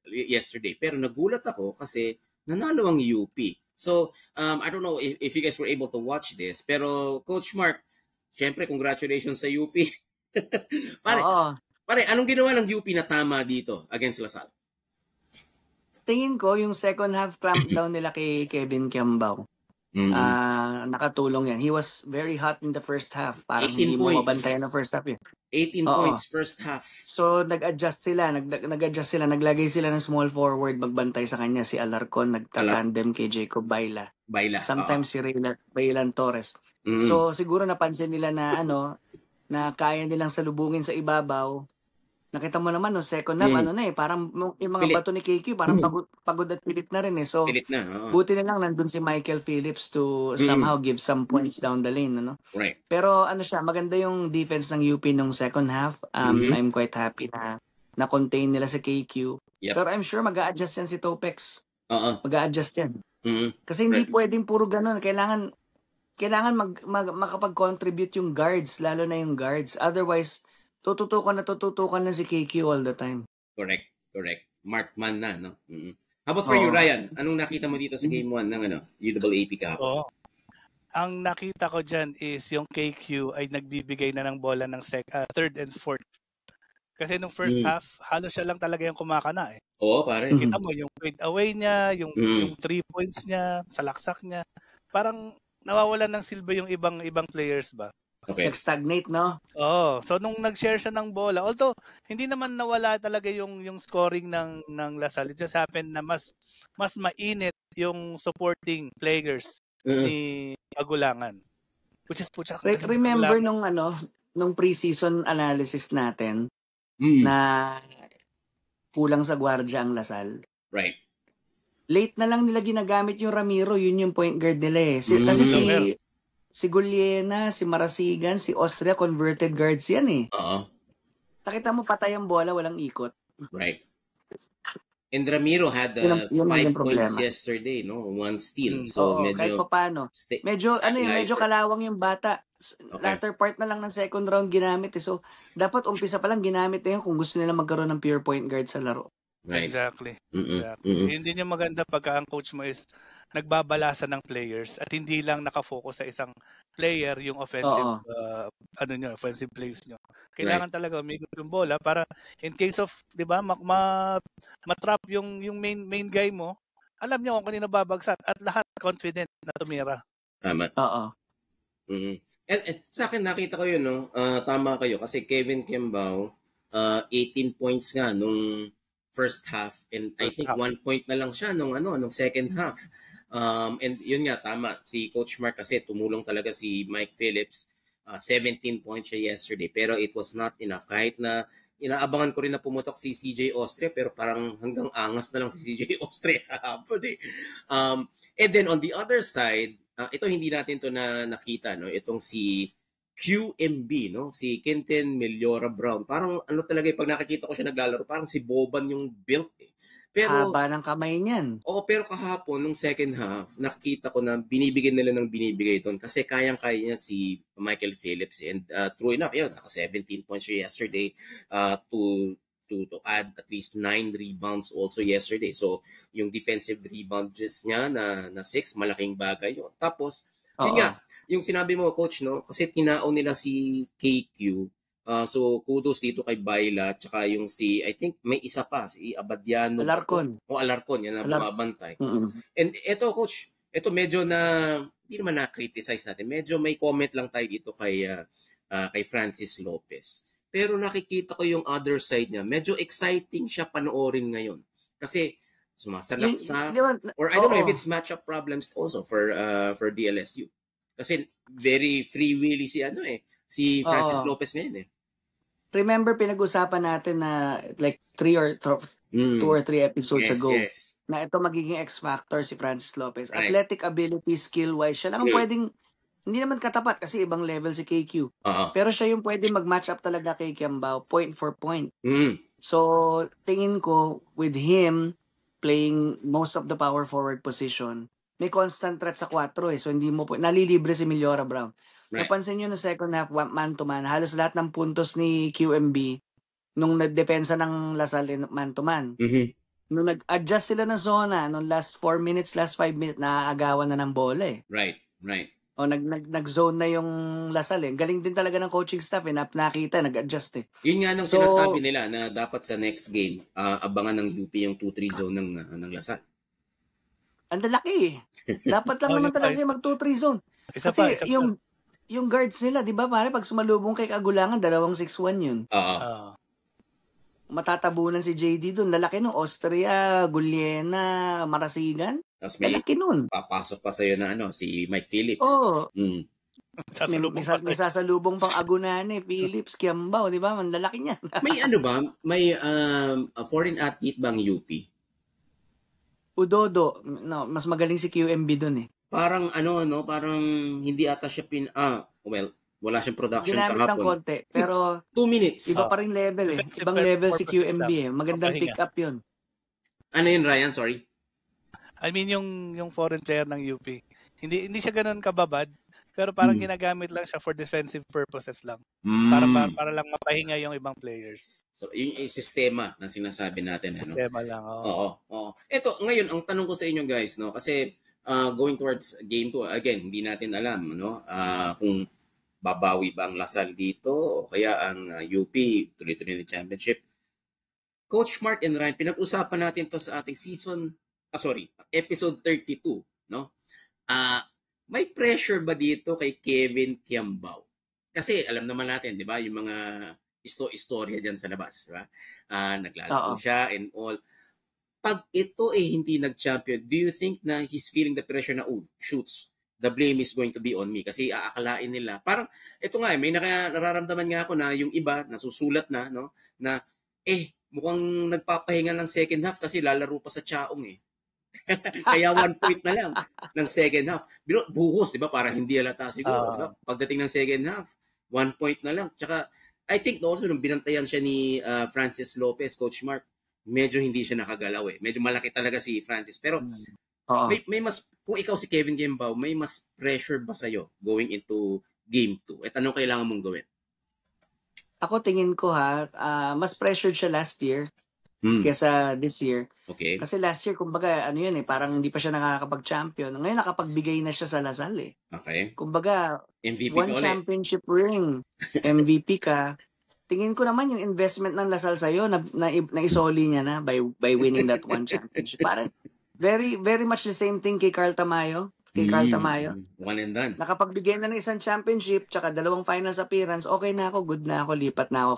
[SPEAKER 1] yesterday. Pero nagulat ako kasi nanalo ang UP. So, I don't know if you guys were able to watch this. Pero, Coach Mark, syempre, congratulations sa UP. Pare, anong ginawa ng UP na tama dito against La Salle?
[SPEAKER 2] Tingin ko, yung second half clampdown nila kay Kevin Kiambao. Nakatulong yan. He was very hot in the first half. Parang hindi mo mabantayan ng first half
[SPEAKER 1] 18 points first half.
[SPEAKER 2] So nag-adjust sila, naglagay sila ng small forward magbantay sa kanya, si Alarcon, nagtatandem kay Jacob Baila. Sometimes si Raylan Torres. So siguro napansin nila na na kaya nilang salubungin sa ibabaw nakita mo naman, no, second half, parang yung mga bato ni KQ, parang pagod at pilit na rin eh. So, buti na lang nandun si Michael Phillips to somehow give some points down the lane, no?
[SPEAKER 1] Right.
[SPEAKER 2] Pero maganda yung defense ng UP nung second half. I'm quite happy na contain nila si KQ.
[SPEAKER 1] Yep.
[SPEAKER 2] Pero I'm sure mag-a-adjust yan si Topex. Mag-a-adjust yan. Kasi hindi
[SPEAKER 1] Right.
[SPEAKER 2] pwedeng puro ganun. Kailangan makapag-contribute yung guards, lalo na yung guards. Otherwise, tututukan na si KQ all the time.
[SPEAKER 1] Correct. Markman na, no? How about for you, Ryan? Anong nakita mo dito sa Game 1 ng UAAP kahapon?
[SPEAKER 3] Ang nakita ko dyan is yung KQ ay nagbibigay na ng bola ng third and fourth. Kasi nung first half, halos siya lang talaga yung kumakana eh.
[SPEAKER 1] Oo, pare.
[SPEAKER 3] Kita mo yung fade away niya, yung 3 points niya, salaksak niya. Parang nawawalan ng silba yung ibang players ba?
[SPEAKER 1] Okay.
[SPEAKER 2] Nag-stagnate, no?
[SPEAKER 3] Oo. So nung nag-share siya ng bola, although hindi naman nawala talaga yung scoring ng Lasal, it just happened na mas mainit yung supporting players ni Agulangan. Which is
[SPEAKER 2] remember nung preseason analysis natin na kulang sa gwardiya ang Lasal.
[SPEAKER 1] Right.
[SPEAKER 2] Late na lang nila ginagamit yung Ramiro, yun yung point guard nila eh. Kasi si Guliena, si Marasigan, si Austria, converted guards yan eh. Nakita mo patay ang bola, walang ikot.
[SPEAKER 1] Right. And Ramiro had 5 points yesterday, no? 1 steal. So medyo
[SPEAKER 2] kahit pa paano. Medyo kalawang yung bata. Latter part na lang ng second round ginamit eh. So dapat umpisa pa lang ginamit na yun kung gusto nila magkaroon ng pure point guard sa laro.
[SPEAKER 3] Right. Exactly. Yun din yung maganda pagka ang coach mo is nagbabalasa ng players at hindi lang nakafocus sa isang player yung offensive offensive plays nyo. Kailangan talaga umigot yung bola para in case of, 'di ba, matrap yung main guy mo, alam niyo kung kanino babagsak at lahat confident na tumira.
[SPEAKER 1] Tama. And sa akin nakita ko yun, no. Tama kayo kasi Kevin Kiambao 18 points nga nung first half and I think 1 point na lang siya nung second half. And yun nga, tama. Si Coach Mark kasi tumulong talaga si Mike Phillips. 17 points siya yesterday. Pero it was not enough. Kahit na inaabangan ko rin na pumutok si CJ Austria pero parang hanggang angas na lang si CJ Austria kahapon eh. And then on the other side, ito hindi natin to nakita, no? Itong si QMB, no? Si Quintin Meliora Brown. Parang talaga pag nakikita ko siya naglalaro, parang si Boban yung built eh. Pero,
[SPEAKER 2] haba ng kamay niyan.
[SPEAKER 1] Pero kahapon, nung second half, nakita ko na binibigyan nila ng binibigay doon kasi kayang-kaya niya si Michael Phillips. And true enough, naka 17 points siya yesterday to add at least 9 rebounds also yesterday. So, yung defensive rebounds niya na 6, malaking bagay yun. Tapos, yun nga, yung sinabi mo, Coach, no? Kasi tinao nila si KQ. So, kudos dito kay Baila, tsaka yung I think may isa pa, si Abadiano.
[SPEAKER 2] Alarcon.
[SPEAKER 1] Alarcon, yan ang bumabantay. And ito, Coach, ito medyo hindi naman na-criticize natin. Medyo may comment lang tayo dito kay Francis Lopez. Pero nakikita ko yung other side niya. Medyo exciting siya panoorin ngayon. Kasi sumasalaksa. Or I don't know if it's matchup problems also for DLSU. Kasi very free-willy si Francis Lopez ngayon eh.
[SPEAKER 2] Remember, pinag-usapan natin na like 2 or 3 episodes ago na ito magiging X-factor si Francis Lopez. Right. Athletic ability, skill-wise, siya lang ang pwedeng, hindi naman katapat kasi ibang level si KQ. Pero siya yung pwedeng mag-match up talaga kay Kiambao, point for point. So, tingin ko, with him playing most of the power forward position, may constant threat sa 4 eh. So, hindi mo nalilibre si Meliora Brown. Right. Napansin nyo na second half, man-to-man, halos lahat ng puntos ni QMB nung nagdepensa ng Lasal man-to-man. Nung nag-adjust sila ng zona, nung last 4 minutes, last 5 minutes, naaagawan na ng bola eh.
[SPEAKER 1] Right.
[SPEAKER 2] O nag-zone na yung Lasal eh. Galing din talaga ng coaching staff eh. Nakita, nag-adjust eh.
[SPEAKER 1] Yun nga nung sinasabi nila na dapat sa next game, abangan ng UP yung 2-3 zone ng Lasal.
[SPEAKER 2] Ang lalaki eh. Dapat lang naman talaga siya mag 2-3 zone. Kasi yung guards nila, di ba pare, pag sumalubong kay Kagulangan, 2-6-1 yun. Matatabunan si JD dun. Lalaki nung Austria, Guliena, Marasigan. Lalaki nun.
[SPEAKER 1] Papasok pa sa'yo na si Mike Phillips.
[SPEAKER 2] May sasalubong pang Agunane, Philips, Kiambao, di ba? Manlalaki niyan.
[SPEAKER 1] May ano ba? May foreign athlete bang UP?
[SPEAKER 2] Udodo. No, mas magaling si QMB dun eh.
[SPEAKER 1] Parang parang hindi ata siya wala siyang production
[SPEAKER 2] ginamit
[SPEAKER 1] kahapon.
[SPEAKER 2] Ginamit ng konti, pero
[SPEAKER 1] 2 minutes.
[SPEAKER 2] Iba pa rin level eh. Ibang level si QMB eh. Magandang pick up yun.
[SPEAKER 1] Ano yun, Ryan? Sorry.
[SPEAKER 3] I mean, yung foreign player ng UP. Hindi siya ganoon kababad, pero parang ginagamit lang siya for defensive purposes lang. Para lang mapahinga yung ibang players.
[SPEAKER 1] So, yung sistema na sinasabi natin.
[SPEAKER 3] Sistema lang,
[SPEAKER 1] Oo. Ito, ngayon, ang tanong ko sa inyo guys, no? Kasi going towards game 2, again, hindi natin alam, kung babawi ba ang Lasal dito o kaya ang UP tuloy-tuloy ng championship. Coach Mark and Ryan, pinag-usapan natin to sa ating episode 32, no? May pressure ba dito kay Kevin Kiambao? Kasi alam naman natin, 'di ba, yung mga istorya diyan sa labas, 'di ba? Naglalaro siya and all. Pag ito hindi nag-champion, do you think na he's feeling the pressure na shoots, the blame is going to be on me kasi aakalain nila. Parang ito nga may nararamdaman nga ako na yung iba nasusulat na, no, na mukhang nagpapahinga ng second half kasi lalaro pa sa Chaong eh. Kaya 1 point na lang ng second half. Buhos, di ba? Parang hindi halata siguro. Diba? Pagdating ng second half, 1 point na lang. Tsaka, I think also nung binantayan siya ni Francis Lopez, Coach Mark, medyo hindi siya nakagalaw eh. Medyo malaki talaga si Francis. Pero, may mas, kung ikaw si Kevin Kiambao, may mas pressure ba sa'yo going into game 2? At anong kailangan mong gawin?
[SPEAKER 2] Ako tingin ko mas pressured siya last year kesa this year.
[SPEAKER 1] Okay.
[SPEAKER 2] Kasi last year, kumbaga, parang hindi pa siya nakakapag-champion. Ngayon, nakapagbigay na siya sa Lasal eh.
[SPEAKER 1] Okay.
[SPEAKER 2] Kumbaga,
[SPEAKER 1] MVP
[SPEAKER 2] one championship ring, MVP ka. Tingin ko naman yung investment ng Lasal sa'yo na isoli niya na by winning that one championship. Parang very, very much the same thing kay Carl Tamayo.
[SPEAKER 1] One and done.
[SPEAKER 2] Nakapagbigay na ng isang championship tsaka 2 finals appearance, okay na ako, good na ako, lipat na ako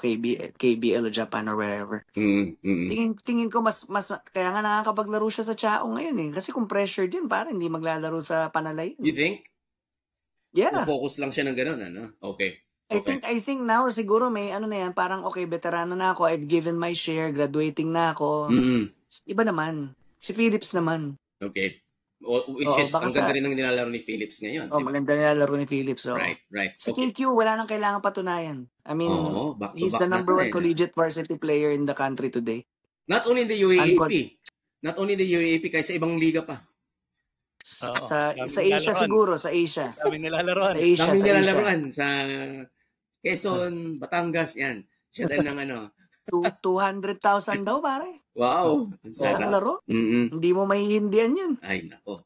[SPEAKER 2] KBL o Japan or wherever. Tingin ko mas kaya nga nakakapaglaro siya sa Chao ngayon eh. Kasi kung pressure din, parang hindi maglalaro sa Panalay.
[SPEAKER 1] You think?
[SPEAKER 2] Yeah.
[SPEAKER 1] Focus lang siya ng gano'n, Okay.
[SPEAKER 2] I think now siguro may na yan, parang okay, veterano na ako, I've given my share, graduating na ako. Iba naman. Si Philips naman.
[SPEAKER 1] Okay. Which is, ang ganda rin ng nilalaro ni Philips ngayon.
[SPEAKER 2] Maganda nilalaro ni Philips.
[SPEAKER 1] Right.
[SPEAKER 2] Si KQ, wala nang kailangan patunayan. I mean, he's the number 1 collegiate varsity player in the country today.
[SPEAKER 1] Not only in the UAAP. Not only the UAAP, kahit sa ibang liga pa.
[SPEAKER 2] Sa Asia siguro, sa Asia.
[SPEAKER 3] Daming nilalaroan.
[SPEAKER 2] Sa Asia.
[SPEAKER 1] Daming nilalaroan. Sa Quezon, Batangas, yan. Siya din ng
[SPEAKER 2] 200,000 daw, pare.
[SPEAKER 1] Wow.
[SPEAKER 2] Sa laro. Hindi mo mahihindihan yun.
[SPEAKER 1] Ay, nako.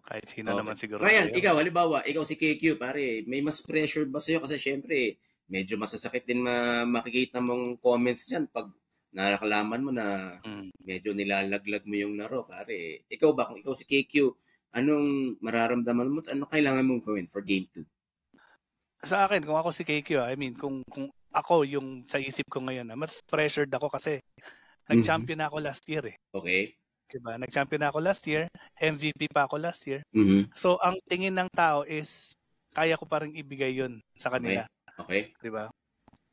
[SPEAKER 3] Kahit sino naman siguro.
[SPEAKER 1] Ryan, halimbawa, ikaw si KQ, pare, may mas pressure ba sa'yo? Kasi syempre, medyo masasakit din makikita mong comments dyan pag nakakalaman mo na medyo nilalaglag mo yung laro, pare. Ikaw ba, kung ikaw si KQ, anong mararamdaman mo? Ano kailangan mong gawin for game 2?
[SPEAKER 3] Sa akin, kung ako si KQ, I mean, kung ako yung sa isip ko ngayon, mas pressured ako kasi nag-champion ako last year eh.
[SPEAKER 1] Okay.
[SPEAKER 3] Diba? Nag-champion ako last year, MVP pa ako last year. So, ang tingin ng tao is, kaya ko pa rin ibigay yun sa kanila.
[SPEAKER 1] Okay.
[SPEAKER 3] Diba?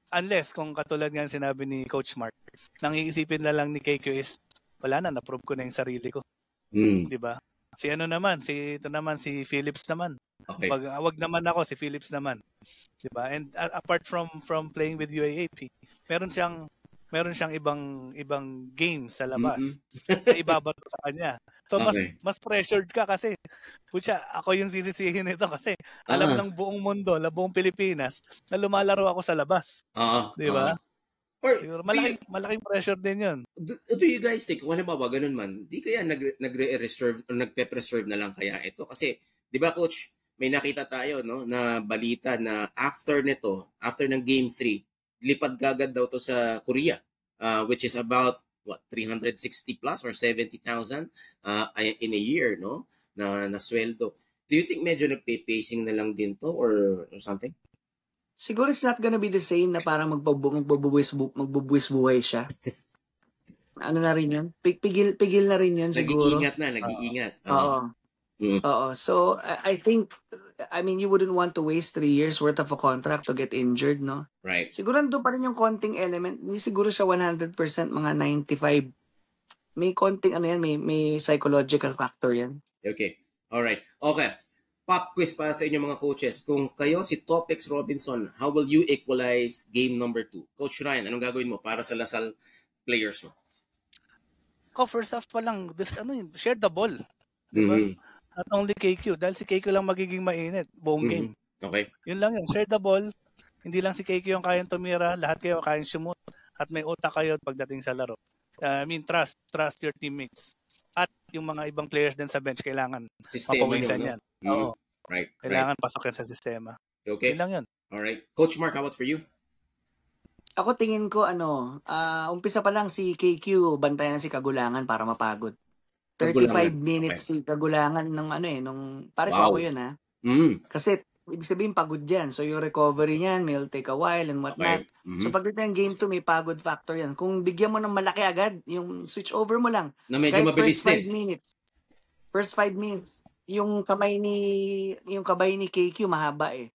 [SPEAKER 3] Unless, kung katulad nga sinabi ni Coach Mark, nang iisipin na lang ni KQ is, wala na, na-prove ko na yung sarili ko. Diba? Si Philips naman.
[SPEAKER 1] Okay.
[SPEAKER 3] Wag naman ako, si Philips naman. Diba? And apart from playing with UAAP, meron siyang ibang games sa labas na ibabato sa kanya. So mas pressured ka kasi pucha, ako yung sisisihin nito kasi alam ng buong mundo, buong Pilipinas na lumalaro ako sa labas. Diba? Or malaking pressure din 'yun.
[SPEAKER 1] Do you guys think, kung halimbawa ganun man, di kaya nagre-reserve o nagpe-preserve na lang kaya ito? Kasi, di ba coach, may nakita tayo na balita na after ng game 3, lipad kagad daw to sa Korea, which is about 360 plus or 70,000 in a year, na sweldo. Do you think medyo nagpe-pacing na lang din to or something?
[SPEAKER 2] Siguro it's not gonna be the same na parang magbubuwis buhay siya. Ano na rin yun? Pigil na rin yun siguro.
[SPEAKER 1] Nag-iingat.
[SPEAKER 2] Oo. So I think I mean, you wouldn't want to waste 3 years worth of a contract to get injured, no?
[SPEAKER 1] Right.
[SPEAKER 2] Siguro nandun pa rin yung konting element. Hindi siguro siya 100%, mga 95. May konting ano yan, may psychological factor yan.
[SPEAKER 1] Okay. Alright. Okay. Pop quiz para sa inyo mga coaches. Kung kayo si Topex Robinson, how will you equalize game number 2? Coach Ryan, anong gagawin mo para sa Lasal players mo?
[SPEAKER 3] First half pa lang, share the ball. Diba? Not only KQ. Dahil si KQ lang magiging mainit buong game.
[SPEAKER 1] Okay.
[SPEAKER 3] Yun lang yun. Share the ball. Hindi lang si KQ yung kayang tumira. Lahat kayo kayang sumut. At may utak kayo pagdating sa laro. I mean, trust your teammates. At yung mga ibang players din sa bench, kailangan mapawisan yan. Oo.
[SPEAKER 1] Right.
[SPEAKER 3] Kailangan pasokin sa sistema.
[SPEAKER 1] Okay.
[SPEAKER 3] Yun lang yun.
[SPEAKER 1] Alright. Coach Mark, how about for you?
[SPEAKER 2] Ako tingin ko, umpisa pa lang si KQ, bantayan na si Kagulangan para mapagod. 35 minutes si Kagulangan nung parang ako yun, ha? Kasi, ibig sabihin, pagod yan. So, yung recovery niyan will take a while and whatnot.
[SPEAKER 1] Okay.
[SPEAKER 2] So, pagdating ng game 2, may pagod factor yan. Kung bigyan mo ng malaki agad, yung switch over mo lang.
[SPEAKER 1] Na medyo mabilis
[SPEAKER 2] first 5 minutes. First 5 minutes, yung kamay ni KQ mahaba eh.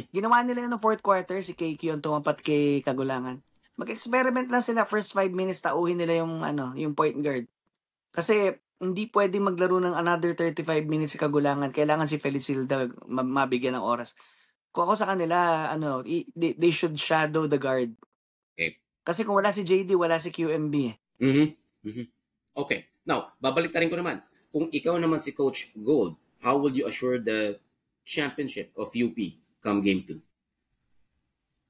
[SPEAKER 2] Ginawa nila yun ng fourth quarter, si KQ yung tumapat kay Kagulangan. Mag-experiment lang sila first 5 minutes, tauhin nila yung point guard. Kasi hindi pwede maglaro ng another 35 minutes si Kagulangan. Kailangan si Felicilda mabigyan ng oras. Kung ako sa kanila, they should shadow the guard.
[SPEAKER 1] Okay.
[SPEAKER 2] Kasi kung wala si JD, wala si QMB eh.
[SPEAKER 1] Okay. Now, babalik rin ko naman. Kung ikaw naman si Coach Gold, how will you assure the championship of UP come game 2?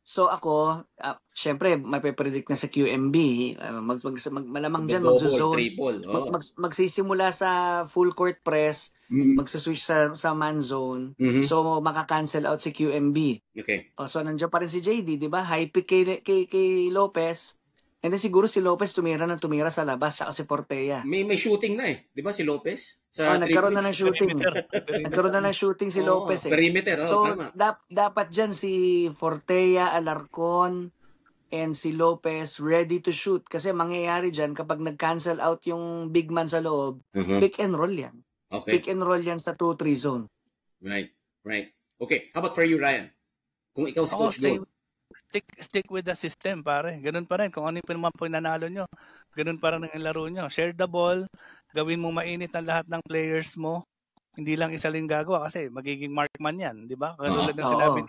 [SPEAKER 2] So ako, syempre, mapipredict na sa QMB. Malamang dyan,
[SPEAKER 1] magzuzone.
[SPEAKER 2] Magsisimula sa full court press, magsaswitch sa man zone. So, makakancel out si QMB.
[SPEAKER 1] Okay.
[SPEAKER 2] So, nandiyan pa rin si JD, di ba? High pick kay Lopez. And then siguro si Lopez tumira sa labas, saka si Portea.
[SPEAKER 1] May shooting na eh. Di ba si Lopez?
[SPEAKER 2] Nagkaroon na ng shooting. Nagkaroon na ng shooting si Lopez eh.
[SPEAKER 1] Perimeter,
[SPEAKER 2] so,
[SPEAKER 1] tama.
[SPEAKER 2] Dapat dyan si Portea, Alarcon, and si Lopez ready to shoot. Kasi mangyayari dyan kapag nag-cancel out yung big man sa loob, pick and roll yan.
[SPEAKER 1] Okay.
[SPEAKER 2] Pick and roll yan sa 2-3 zone.
[SPEAKER 1] Right. Okay, how about for you, Ryan? Kung ikaw si Coach Gold.
[SPEAKER 3] Stick with the system, pare. Ganun pa rin. Kung ano yung pinanalo nyo, ganun pa rin ang laro nyo. Share the ball, gawin mo mainit ang lahat ng players mo. Hindi lang isa lang gagawa kasi magiging markman yan, di ba? Katulad ng sinabi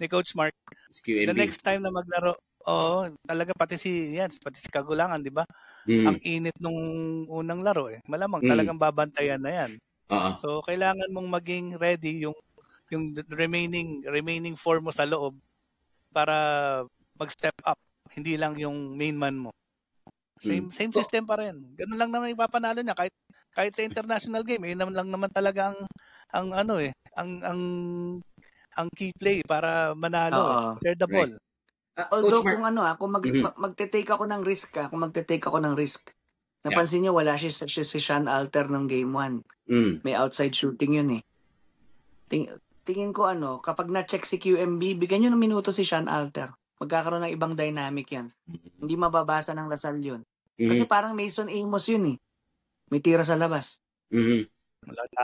[SPEAKER 3] ni Coach Mark. The next time na maglaro, talaga pati si Kagulangan, di ba? Ang init nung unang laro eh. Malamang talagang babantayan na yan. So, kailangan mong maging ready yung remaining four mo sa loob para mag-step up, hindi lang yung main man mo. Same system pa rin. Ganun lang naman ipapanalo niya kahit sa international game, yun lang naman talaga ang key play para manalo. Share the ball.
[SPEAKER 2] Although kung magte-take ako ng risk, napansin niyo wala si Sean Alter ng game 1. May outside shooting yun eh. Tingin ko kapag na-check si QMB, bigyan nyo ng minuto si Sean Alter. Magkakaroon ng ibang dynamic yan. Hindi mababasa ng Lasal yun. Kasi parang Mason Amos yun eh. May tira sa labas.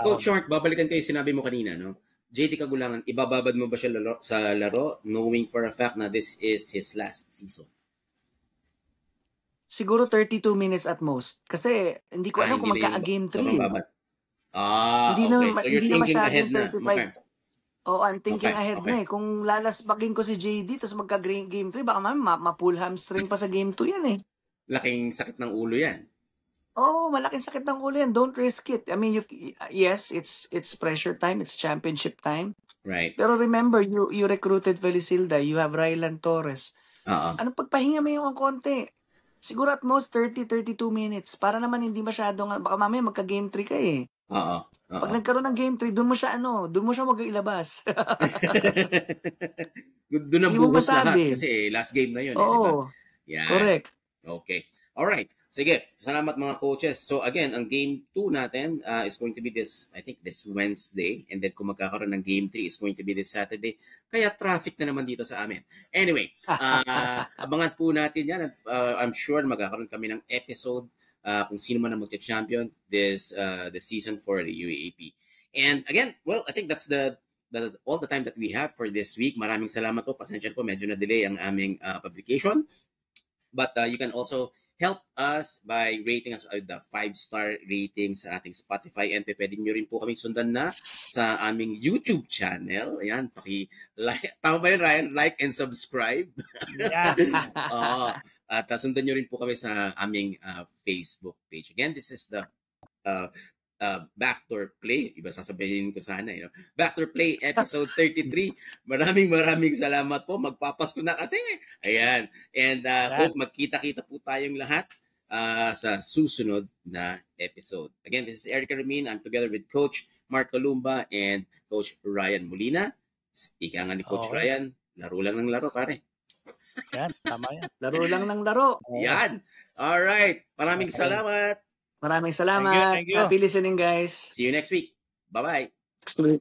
[SPEAKER 1] Coach Mark, babalikan kayo sinabi mo kanina, no? JD Kagulangan, ibababad mo ba siya sa laro knowing for a fact na this is his last season?
[SPEAKER 2] Siguro 32 minutes at most. Kasi hindi ko alam kung magka-game 3.
[SPEAKER 1] Okay. So you're thinking ahead na. Okay.
[SPEAKER 2] I'm thinking ahead na eh. Kung lalaspakin ko si JD tapos magka-game 3, baka ma-pull hamstring pa sa game 2 yan eh.
[SPEAKER 1] Laking sakit ng ulo yan.
[SPEAKER 2] Malaking sakit ng ulo yan. Don't risk it. I mean, yes, it's pressure time. It's championship time.
[SPEAKER 1] Right.
[SPEAKER 2] Pero remember, you recruited Felicilda. You have Rylan Torres. Anong pagpahinga mo yung konti? Siguro at most 30-32 minutes. Para naman hindi masyadong, baka mamaya magka-game 3 ka eh. Pag nagkaroon ng game 3, doon mo siya mag-ilabas.
[SPEAKER 1] Doon ang buhos lahat kasi last game na yun.
[SPEAKER 2] Oo.
[SPEAKER 1] Yeah.
[SPEAKER 2] Correct.
[SPEAKER 1] Okay. Alright. Sige. Salamat mga coaches. So again, ang game 2 natin is going to be this Wednesday. And then kung magkakaroon ng game 3 is going to be this Saturday. Kaya traffic na naman dito sa amin. Anyway, abangan po natin yan. At, I'm sure magkakaroon kami ng episode kung sino man ang magcha-champion this season for the UAAP. And again, well, I think that's the all the time that we have for this week. Maraming salamat po. Pasensya po, medyo na-delay ang aming publication. But you can also help us by rating us the 5-star rating sa ating Spotify. And pwede nyo rin po kaming sundan na sa aming YouTube channel. Ayan, paki-like. Tama ba yun, Ryan? Like and subscribe.
[SPEAKER 3] Yeah.
[SPEAKER 1] At sundan nyo rin po kami sa aming Facebook page. Again, this is the Backdoor Play. Iba sasabihin ko sana. Backdoor Play episode 33. Maraming salamat po. Magpapasko na kasi. Ayan. And hope magkita-kita po tayong lahat sa susunod na episode. Again, this is Eric Ramin. I'm together with Coach Mark Columba and Coach Ryan Molina. Ika nga ni Coach Ryan, laro lang ng laro, pare.
[SPEAKER 3] Yan, tama yan.
[SPEAKER 2] Laro lang ng laro.
[SPEAKER 1] Yan. Alright. Maraming salamat.
[SPEAKER 2] Maraming salamat.
[SPEAKER 3] Thank you.
[SPEAKER 2] Happy listening, guys.
[SPEAKER 1] See you next week. Bye-bye.
[SPEAKER 2] Next week.